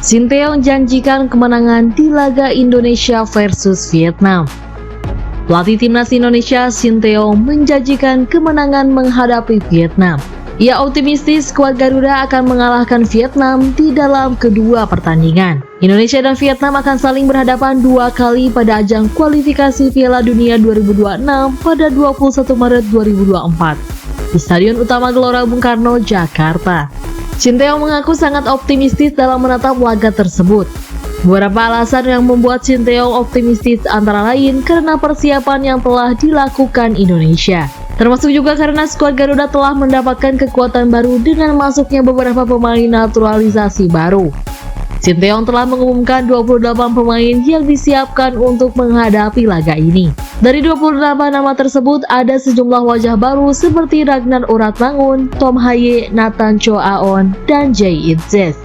Sinteyong janjikan kemenangan di laga Indonesia versus Vietnam. Pelatih timnas Indonesia Sinteyong menjanjikan kemenangan menghadapi Vietnam. Ia optimistis skuad Garuda akan mengalahkan Vietnam di dalam kedua pertandingan. Indonesia dan Vietnam akan saling berhadapan 2 kali pada ajang kualifikasi Piala Dunia 2026 pada 21 Maret 2024 di Stadion Utama Gelora Bung Karno, Jakarta. Sinteyong mengaku sangat optimistis dalam menatap laga tersebut. Beberapa alasan yang membuat Sinteyong optimistis antara lain karena persiapan yang telah dilakukan Indonesia. Termasuk juga karena skuad Garuda telah mendapatkan kekuatan baru dengan masuknya beberapa pemain naturalisasi baru. Sinteyong telah mengumumkan 28 pemain yang disiapkan untuk menghadapi laga ini. Dari 28 nama tersebut ada sejumlah wajah baru seperti Ragnar Uratmangun, Tom Haye, Nathan Chow Aon, dan Jay Itzes.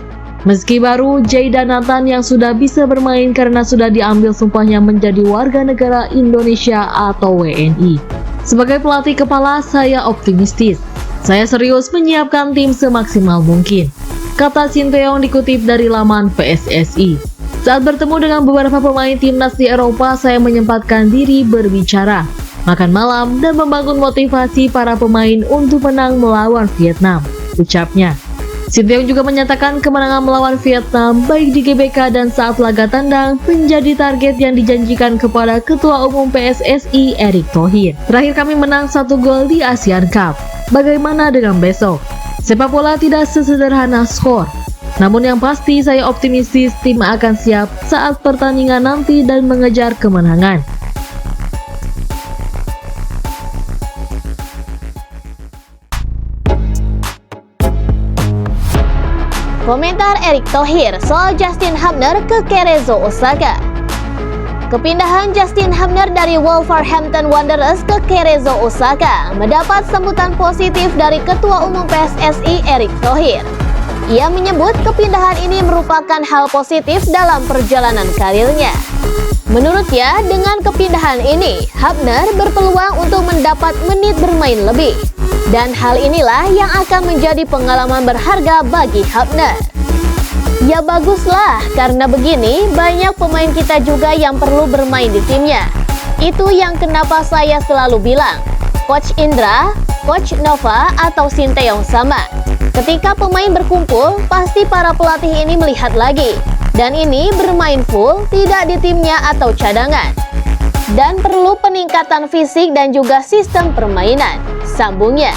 Meski baru, Jay dan Nathan yang sudah bisa bermain karena sudah diambil sumpahnya menjadi warga negara Indonesia atau WNI. Sebagai pelatih kepala, saya optimistis. Saya serius menyiapkan tim semaksimal mungkin, kata Sinteyong dikutip dari laman PSSI. Saat bertemu dengan beberapa pemain timnas di Eropa, saya menyempatkan diri berbicara, makan malam, dan membangun motivasi para pemain untuk menang melawan Vietnam, ucapnya. Sinteyong juga menyatakan kemenangan melawan Vietnam baik di GBK dan saat laga tandang menjadi target yang dijanjikan kepada Ketua Umum PSSI Erick Thohir. Terakhir kami menang 1 gol di Asian Cup. Bagaimana dengan besok? Sepak bola tidak sesederhana skor. Namun yang pasti saya optimistis tim akan siap saat pertandingan nanti dan mengejar kemenangan. Komentar Erick Thohir soal Justin Hubner ke Cerezo Osaka. Kepindahan Justin Hubner dari Wolverhampton Wanderers ke Cerezo Osaka mendapat sambutan positif dari Ketua Umum PSSI Erick Thohir. Ia menyebut kepindahan ini merupakan hal positif dalam perjalanan karirnya. Menurutnya, dengan kepindahan ini, Hubner berpeluang untuk mendapat menit bermain lebih. Dan hal inilah yang akan menjadi pengalaman berharga bagi Hubner. Ya baguslah, karena begini banyak pemain kita juga yang perlu bermain di timnya. Itu yang kenapa saya selalu bilang, Coach Indra, Coach Nova, atau Sinteyong sama. Ketika pemain berkumpul, pasti para pelatih ini melihat lagi. Dan ini bermain full, tidak di timnya atau cadangan. Dan perlu peningkatan fisik dan juga sistem permainan, sambungnya.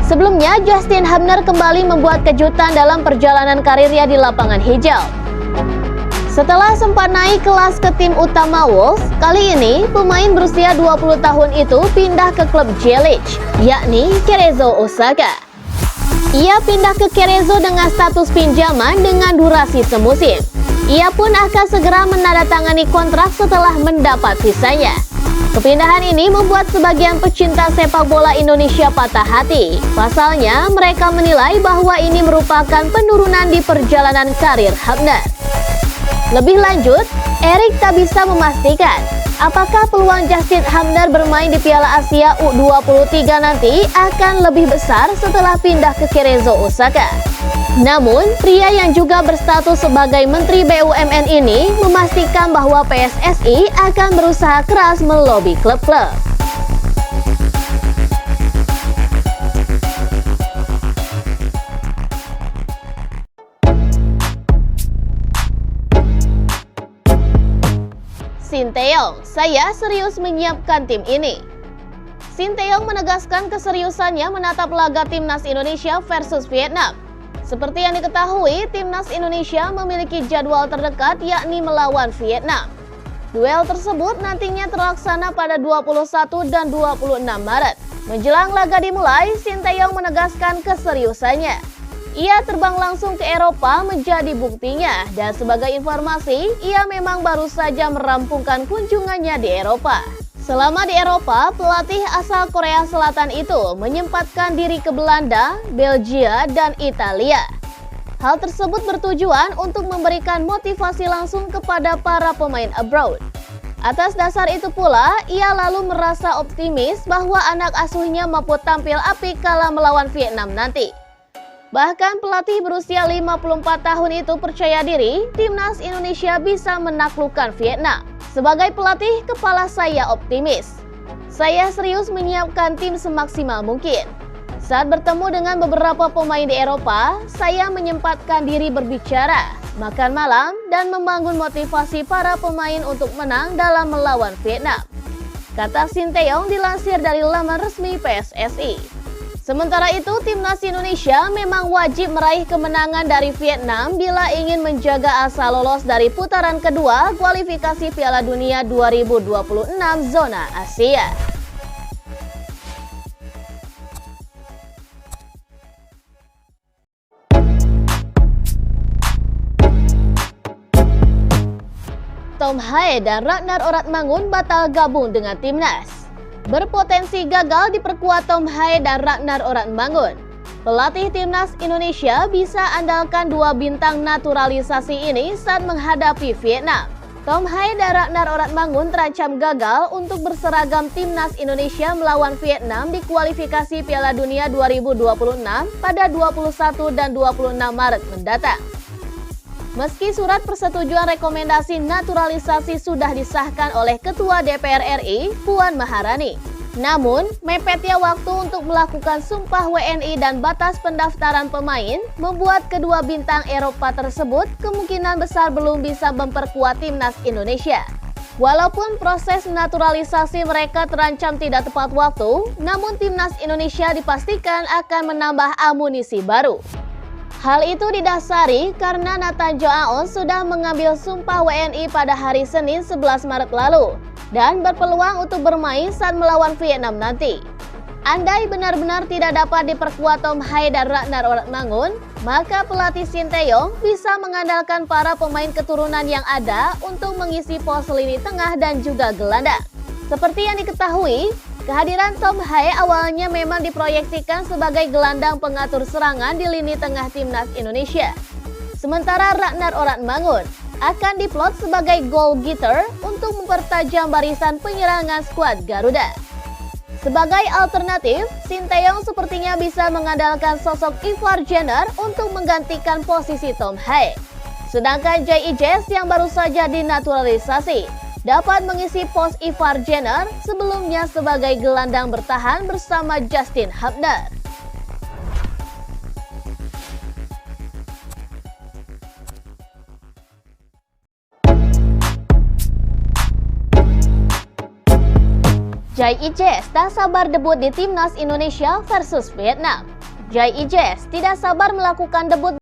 Sebelumnya, Justin Hubner kembali membuat kejutan dalam perjalanan karirnya di lapangan hijau. Setelah sempat naik kelas ke tim utama Wolves, kali ini pemain berusia 20 tahun itu pindah ke klub J-League, yakni Cerezo Osaka. Ia pindah ke Cerezo dengan status pinjaman dengan durasi semusim. Ia pun akan segera menandatangani kontrak setelah mendapat visanya. Kepindahan ini membuat sebagian pecinta sepak bola Indonesia patah hati. Pasalnya, mereka menilai bahwa ini merupakan penurunan di perjalanan karir Hubner. Lebih lanjut, Erick tak bisa memastikan apakah peluang Justin Hubner bermain di Piala Asia U23 nanti akan lebih besar setelah pindah ke Cerezo Osaka. Namun, pria yang juga berstatus sebagai Menteri BUMN ini memastikan bahwa PSSI akan berusaha keras melobi klub-klub. Sinteyong, saya serius menyiapkan tim ini. Sinteyong menegaskan keseriusannya menatap laga timnas Indonesia versus Vietnam. Seperti yang diketahui, timnas Indonesia memiliki jadwal terdekat yakni melawan Vietnam. Duel tersebut nantinya terlaksana pada 21 dan 26 Maret. Menjelang laga dimulai, Sinteyong menegaskan keseriusannya. Ia terbang langsung ke Eropa menjadi buktinya, dan sebagai informasi, ia memang baru saja merampungkan kunjungannya di Eropa. Selama di Eropa, pelatih asal Korea Selatan itu menyempatkan diri ke Belanda, Belgia, dan Italia. Hal tersebut bertujuan untuk memberikan motivasi langsung kepada para pemain abroad. Atas dasar itu pula, ia lalu merasa optimis bahwa anak asuhnya mampu tampil apik kala melawan Vietnam nanti. Bahkan pelatih berusia 54 tahun itu percaya diri timnas Indonesia bisa menaklukkan Vietnam. Sebagai pelatih, kepala saya optimis. Saya serius menyiapkan tim semaksimal mungkin. Saat bertemu dengan beberapa pemain di Eropa, saya menyempatkan diri berbicara, makan malam, dan membangun motivasi para pemain untuk menang dalam melawan Vietnam. Kata Sinteyong dilansir dari laman resmi PSSI. Sementara itu, timnas Indonesia memang wajib meraih kemenangan dari Vietnam bila ingin menjaga asa lolos dari putaran kedua kualifikasi Piala Dunia 2026 zona Asia. Tom Hae dan Ragnar Oratmangun batal gabung dengan timnas. Berpotensi gagal diperkuat Tom Hae dan Ragnar Oratmangun. Pelatih timnas Indonesia bisa andalkan dua bintang naturalisasi ini saat menghadapi Vietnam. Tom Hae dan Ragnar Oratmangun terancam gagal untuk berseragam timnas Indonesia melawan Vietnam di kualifikasi Piala Dunia 2026 pada 21 dan 26 Maret mendatang. Meski surat persetujuan rekomendasi naturalisasi sudah disahkan oleh Ketua DPR RI, Puan Maharani. Namun, mepetnya waktu untuk melakukan sumpah WNI dan batas pendaftaran pemain membuat kedua bintang Eropa tersebut kemungkinan besar belum bisa memperkuat timnas Indonesia. Walaupun proses naturalisasi mereka terancam tidak tepat waktu, namun timnas Indonesia dipastikan akan menambah amunisi baru. Hal itu didasari karena Nathan Joaon sudah mengambil sumpah WNI pada hari Senin 11 Maret lalu dan berpeluang untuk bermain saat melawan Vietnam nanti. Andai benar-benar tidak dapat diperkuat Tom Hae dan Ragnar Oratmangun, maka pelatih Sinteyong bisa mengandalkan para pemain keturunan yang ada untuk mengisi pos lini tengah dan juga gelandang. Seperti yang diketahui, kehadiran Tom Hae awalnya memang diproyeksikan sebagai gelandang pengatur serangan di lini tengah timnas Indonesia. Sementara Ragnar Oratmangun akan diplot sebagai goal getter untuk mempertajam barisan penyerangan skuad Garuda. Sebagai alternatif, Sinteyong sepertinya bisa mengandalkan sosok Ivar Jenner untuk menggantikan posisi Tom Hae. Sedangkan Jai Ijes yang baru saja dinaturalisasi dapat mengisi pos Ivar Jenner sebelumnya sebagai gelandang bertahan bersama Justin Hubner. Jai Ijes tak sabar debut di timnas Indonesia versus Vietnam. Jai Ijes tidak sabar melakukan debut